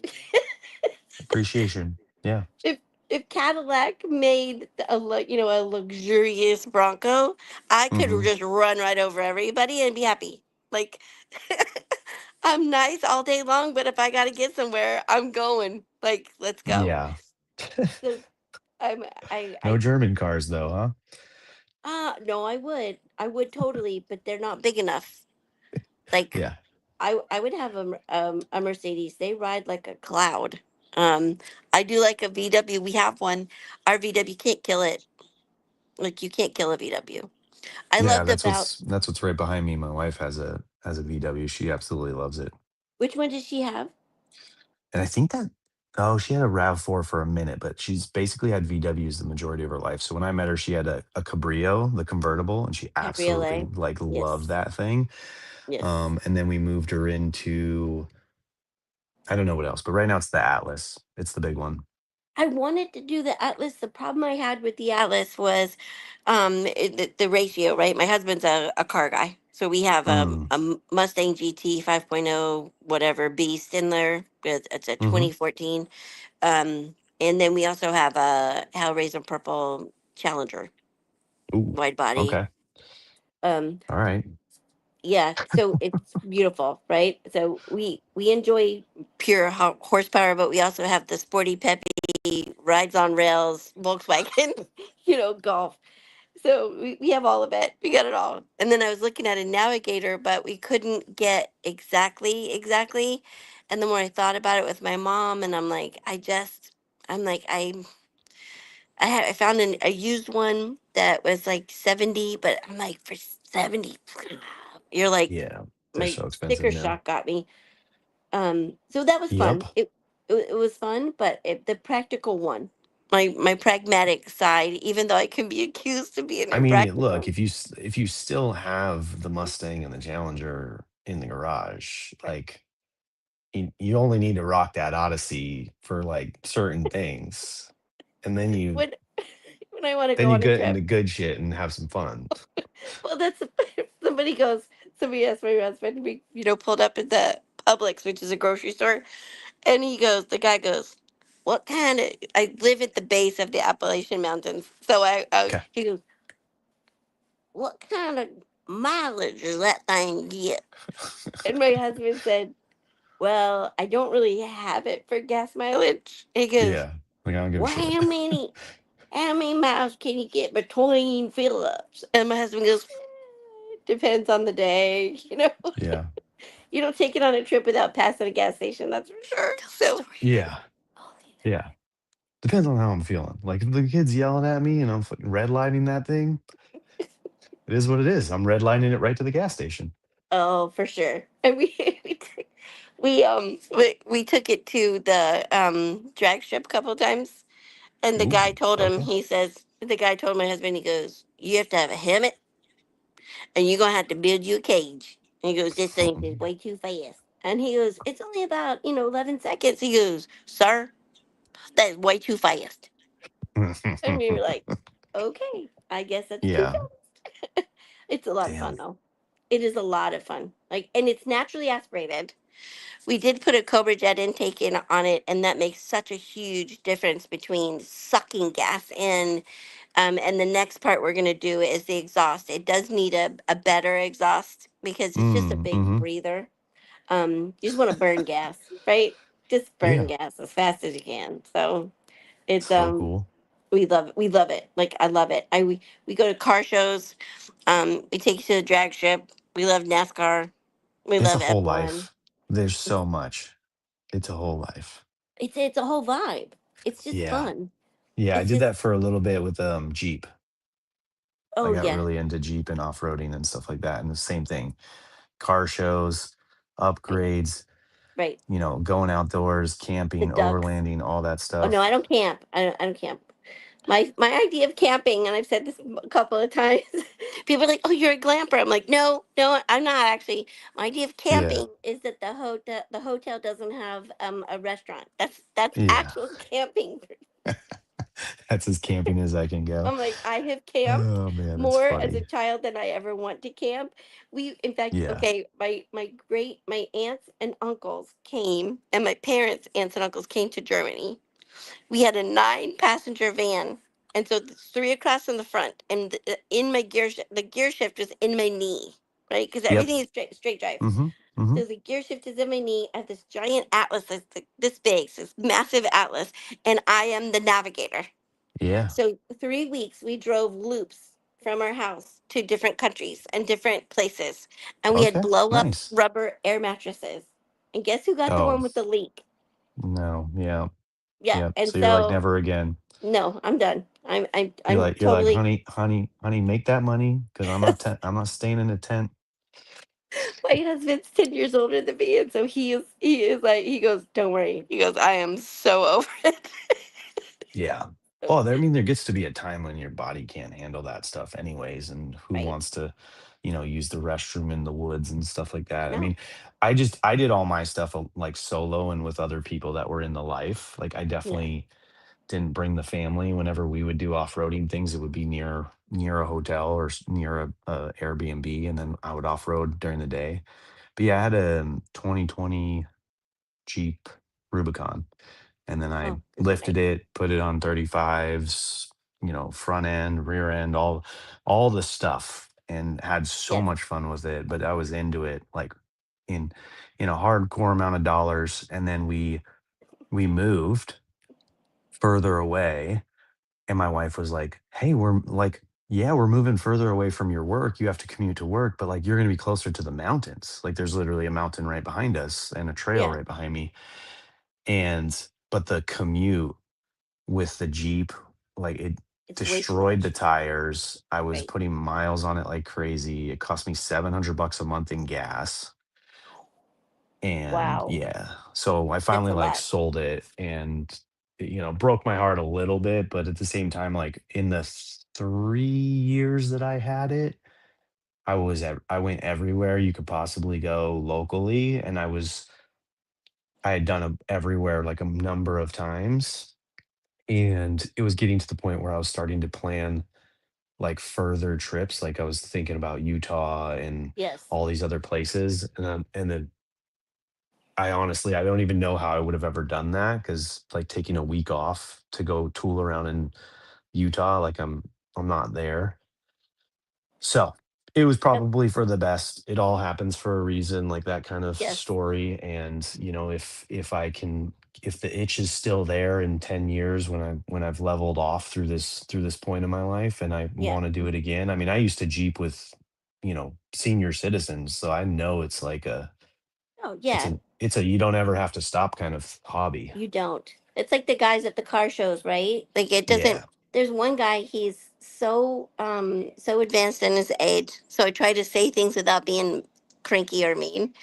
Appreciation. Yeah. if if Cadillac made a luxurious Bronco, I could Hmm. just run right over everybody and be happy. Like I'm nice all day long, but if I got to get somewhere, I'm going. Like, let's go. Yeah. So I'm No I German cars though, huh? no, I would totally, but they're not big enough. Like Yeah. I would have a Mercedes. They ride like a cloud. Um, I do like a VW. We have one. Our VW can't kill it. Like you can't kill a VW. I Yeah, loved that's about what's that's what's right behind me. My wife has a VW. She absolutely loves it. which one does she have? And I think that Oh, she had a RAV4 for a minute, but she's basically had VWs the majority of her life. So when I met her, she had a Cabrio, the convertible, and she absolutely Cabriolet. like loved Yes. that thing. Yes. And then we moved her into, I don't know what else, but right now it's the Atlas. It's the big one. I wanted to do the Atlas. The problem I had with the Atlas was the ratio, right? My husband's a car guy. So we have Mm, Mustang GT 5.0, whatever beast in there. It's a hmm. 2014. And then we also have a Hellraiser Purple Challenger Ooh, wide body. okay. Um, All right. yeah, so it's beautiful, right? So we enjoy pure horsepower, but we also have the sporty, peppy, rides on rails, Volkswagen, Golf. So we have all of it. We got it all. And then I was looking at a Navigator, but we couldn't get exactly. And the more I thought about it with my mom, and I'm like, I found a used one that was like 70, but I'm like, for 70, you're like, Yeah, they're my so sticker expensive now. shock got me. So that was Yep. fun. It was fun, but the practical one, my pragmatic side, even though I can be accused of being I mean, look, impractical. if you still have the Mustang and the Challenger in the garage, like you only need to rock that Odyssey for like certain things, and When when I want to go on a get into trip. good shit and have some fun. Well, that's somebody goes. Somebody asked my husband. We pulled up at the Publix, which is a grocery store, and the guy goes, "What kind of?" I live at the base of the Appalachian Mountains, so Okay. he goes, "What kind of mileage does that thing get?" And my husband said, "Well, I don't really have it for gas mileage." He goes, Yeah. Like I don't give a "Well, shit. how many miles can you get between fill ups?" And my husband goes, "Depends on the day, Yeah. You don't take it on a trip without passing a gas station, that's for sure." So Yeah. Yeah. Depends on how I'm feeling. Like if the kid's yelling at me and I'm fucking redlining that thing, it is what it is. I'm redlining it right to the gas station. oh, for sure. And we took it to the drag strip a couple times, and Ooh, okay. the guy told my husband, he goes, "You have to have a helmet, and you're gonna have to build you a cage." And he goes, "This thing is way too fast." And he goes, "It's only about 11 seconds." He goes, "Sir, that's way too fast." And we were like, "Okay, I guess that's too Yeah. fast." It's a lot of fun Damn. though. It is a lot of fun. And it's naturally aspirated. We did put a Cobra Jet intake in on it, and that makes such a huge difference between sucking gas in. And the next part we're gonna do is the exhaust. It does need a better exhaust because it's just a Mm, big hmm. breather. You just want to burn gas, right? Just burn Yeah. gas as fast as you can. So it's So cool. we love it. Like, I love it. We go to car shows. We take you to the drag strip. We love NASCAR. We It's a love whole F1. life. There's It's so much. It's a whole life. it's a whole vibe. It's just Yeah. fun. Yeah, I It's did just that for a little bit with Jeep. I oh got yeah, really into Jeep and off-roading and stuff like that. And the same thing. Car shows, right, upgrades, right. going outdoors, The camping, ducks. overlanding, all that Oh no, I stuff. don't camp. I don't camp. My idea of camping, and I've said this a couple of times. People are like, "Oh, you're a glamper." I'm like, "No, no, I'm not actually." My idea of Yeah. camping is that the hotel doesn't have a restaurant. That's Yeah. actual camping. That's as camping as I can go. I'm like, I have camped Oh man, that's more as a funny. child than I ever want to camp. In fact, Yeah. okay, my aunts and uncles came, and my parents' aunts and uncles came to Germany. We had a 9-passenger van, and so there's three across in the front, and in my the gear shift was in my knee, right? Because Yep. everything is straight drive. Mm-hmm. Mm-hmm. So the gear shift is in my knee. I have this giant atlas that's like this big, so this massive atlas, and I am the navigator. Yeah. So 3 weeks we drove loops from our house to different countries and different places, and we had Okay. blow up Nice. rubber air mattresses. And guess who got the Oh one with the leak? no. Yeah. Yeah, Yep. and So you're like so never again. no, I'm done. You're I'm you're like, totally. honey, honey, honey, make that money because I'm not staying in a tent. my husband's 10 years older than me, and so he is like, he goes, "Don't worry." He goes, "I am so over it." Yeah. Well, I mean, there gets to be a time when your body can't handle that stuff anyways, and who Right? wants to, use the restroom in the woods and stuff like that. I No. mean, I did all my stuff like solo and with other people that were in the life. Like I Yeah. definitely didn't bring the family whenever we would do off-roading things. It would be near a hotel or near a Airbnb, and then I would off-road during the day. But yeah, I had a 2020 Jeep Rubicon, and then I Oh, super lifted nice. it, put it on 35s, front end, rear end, all the stuff, and had so Yes. much fun with it. But I was into it like in a hardcore amount of dollars, and then we moved further away, and my wife was like, "Hey, we're like, yeah, we're moving further away from your work. You have to commute to work, but like you're going to be closer to the mountains. Like there's literally a mountain right behind us and a trail Yeah. right behind me." And but the commute with the Jeep, like it It's way too destroyed the much. tires. I was Right. putting miles on it like crazy. It cost me $700 a month in gas. And Wow. yeah, so I That's finally a like lot. sold it, and broke my heart a little bit, but at the same time, like in the 3 years that I had it, I went everywhere you could possibly go locally, and I had done everywhere like a number of times, and it was getting to the point where I was starting to plan like further trips. Like I was thinking about Utah and Yes. all these other places, and then I don't even know how I would have ever done that, because like taking a week off to go tool around in Utah, like I'm not there. So it was Yep. probably for the best. It all happens for a reason, like that kind of Yes. story. And if the itch is still there in 10 years, when I've leveled off through this point in my life, and I Yeah. want to do it again. I mean, I used to Jeep with, senior citizens, so I know it's like Oh, it's yeah. a you don't ever have to stop kind of hobby. You don't. It's like the guys at the car shows, right? Like it doesn't. Yeah. There's one guy. He's so advanced in his age. So I try to say things without being cranky or mean.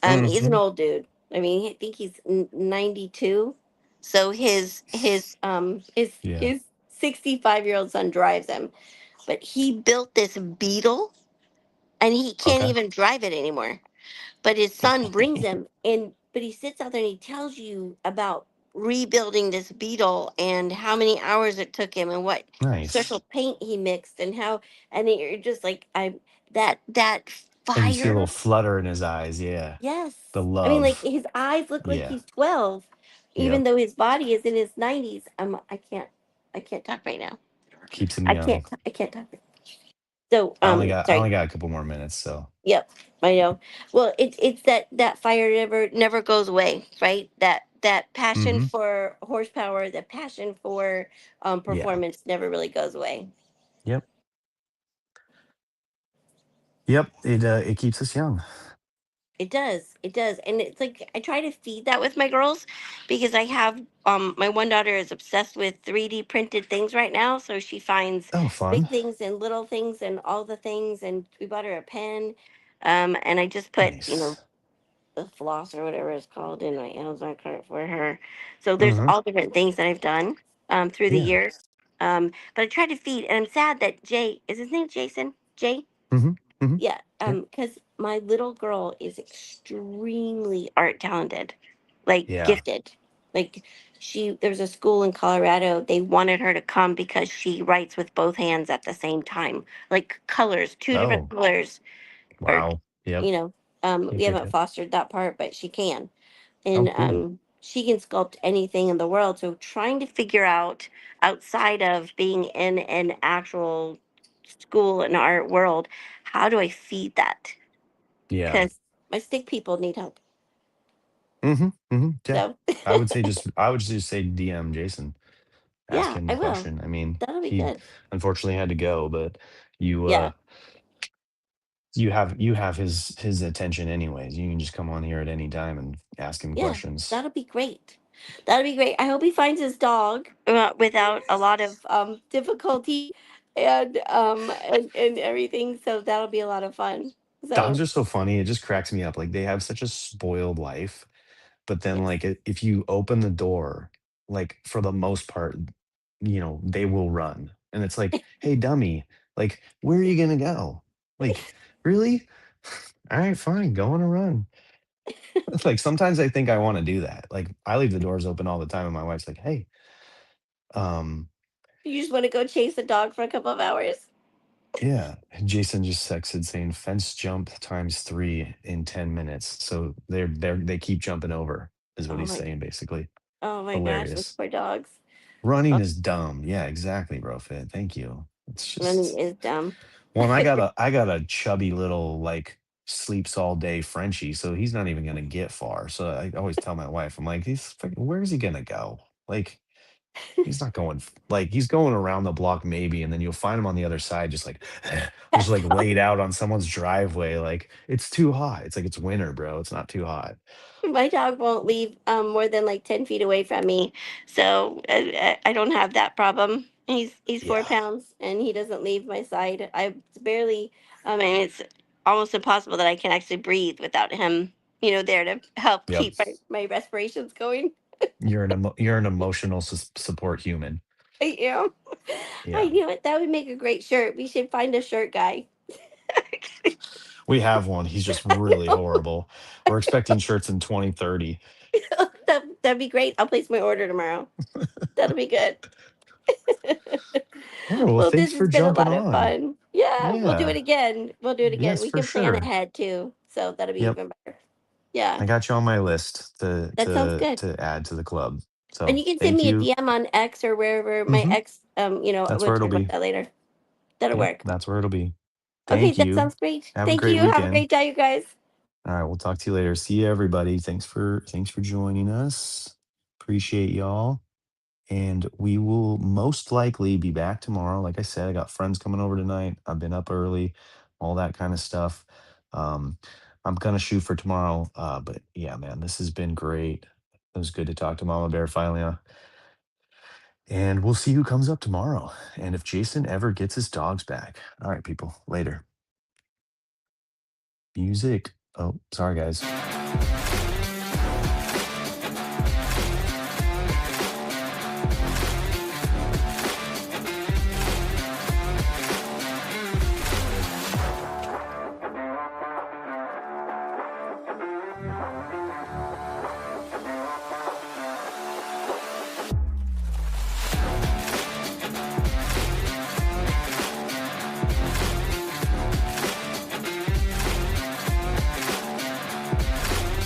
He's an Hmm. old dude. I mean, I think he's 92. So Yeah. his 65-year-old son drives him, but he built this Beetle, and he can't Okay. even drive it anymore. But his son brings him and but he sits out there and he tells you about rebuilding this Beetle and how many hours it took him and what special Nice. paint he mixed and how, and then you're just like, I that And you see a little fire. flutter in his eyes. Yeah. Yes. The I mean, like love. his eyes look like Yeah. he's 12, even Yep. though his body is in his 90s. I can't talk right now. Keeps him I young. can't I can't talk. So I sorry. only got a couple more minutes, so Yep, I know. Well, it's that fire never goes away, right? That passion hmm. for horsepower, that passion for Yeah. performance never really goes away. Yep. Yep. It keeps us young. It does, and it's like I try to feed that with my girls because I have my one daughter is obsessed with 3D printed things right now, so she finds Oh, big fun. things and little things and all the things, and we bought her a pen, and I just put Nice. the floss or whatever it's called in my Amazon cart for her. So there's Uh-huh. all different things that I've done through the Yeah. years. But I try to feed, and I'm sad that Jay is his name Jason Jay. Hmm. Hmm. Yeah, Yeah. because my little girl is extremely art talented, like Yeah. gifted. Like there's a school in Colorado. They wanted her to come because she writes with both hands at the same time, like colors, two different Oh, colors, or wow. Yep. you know. We Yep. Yep. haven't Yep. fostered that part, but she can, Oh, and cool. she can sculpt anything in the world. So trying to figure out outside of being in an actual school and art world, how do I feed that? Yeah. Because my stick people need help. Hmm. Hmm. Yeah. So I would just say DM Jason, ask yeah, him I the will. question. I mean, That'll be he good. unfortunately had to go, but you Yeah, you have his attention anyways. You can just come on here at any time and ask him yeah, questions. that'll be great. That'll be great. I hope he finds his dog without a lot of difficulty and everything. So that'll be a lot of fun. So Dogs are so funny. It just cracks me up. Like they have such a spoiled life, but then yes. like if you open the door, like for the most part, they will run. And it's like, hey, dummy, like where are you gonna go? Like, really? All right, fine, go on a run. Like sometimes I think I want to do that. Like I leave the doors open all the time, and my wife's like, hey, um, You just want to go chase a dog for a couple of hours. yeah. And Jason just texted saying fence jump times 3 in 10 minutes. So they keep jumping over, is what Oh he's my, saying basically. oh my gosh, those Hilarious. poor dogs. Running Oh, is dumb. Yeah, exactly, bro. Fit. Thank you. It's running just is dumb. well, and I got a chubby little like sleeps all day Frenchie, so he's not even gonna get far. So I always tell my wife, I'm like, where's he gonna go? Like he's not going like he's going around the block maybe, and then you'll find him on the other side, just like just like laid out on someone's driveway. Like it's too hot. It's like it's winter, bro. It's not too hot. My dog won't leave more than like 10 feet away from me, so I don't have that problem. He's four Yeah. pounds and he doesn't leave my side. I barely. I mean, it's almost impossible that I can actually breathe without him. There to help Yep. keep my respirations going. You're an emotional support human. I am. I Yeah. knew it. That would make a great shirt. We should find a shirt guy. We have one. He's just really horrible. We're expecting shirts in 2030. That'd be great. I'll place my order tomorrow. That'll be good. All right. Well, Well, thanks this for has been a jumping lot of on. fun. Yeah, we'll do it Yeah. again. We'll do it again. Yes, We for can plan sure. ahead too, so that'll be Yep. even better. Yeah, I got you on my list to that sounds good. add to the club. And So you can send thank me a you. DM on X or wherever my Hmm. X. That's We'll where it'll talk about be. that later. That'll Yep. work. That's where it'll be. Okay, Thank that you. sounds great. Have a Thank great you. Have a weekend. great day, you guys. All right. We'll talk to you later. See you, everybody. Thanks for joining us. Appreciate y'all. And we will most likely be back tomorrow. Like I said, I got friends coming over tonight. I've been up early, all that kind of stuff. Um, I'm gonna shoot for tomorrow. But yeah, man, this has been great. It was good to talk to Mama Bear finally. And we'll see who comes up tomorrow. And if Jason ever gets his dogs back. All right, people. Later. Music. Oh, sorry, guys.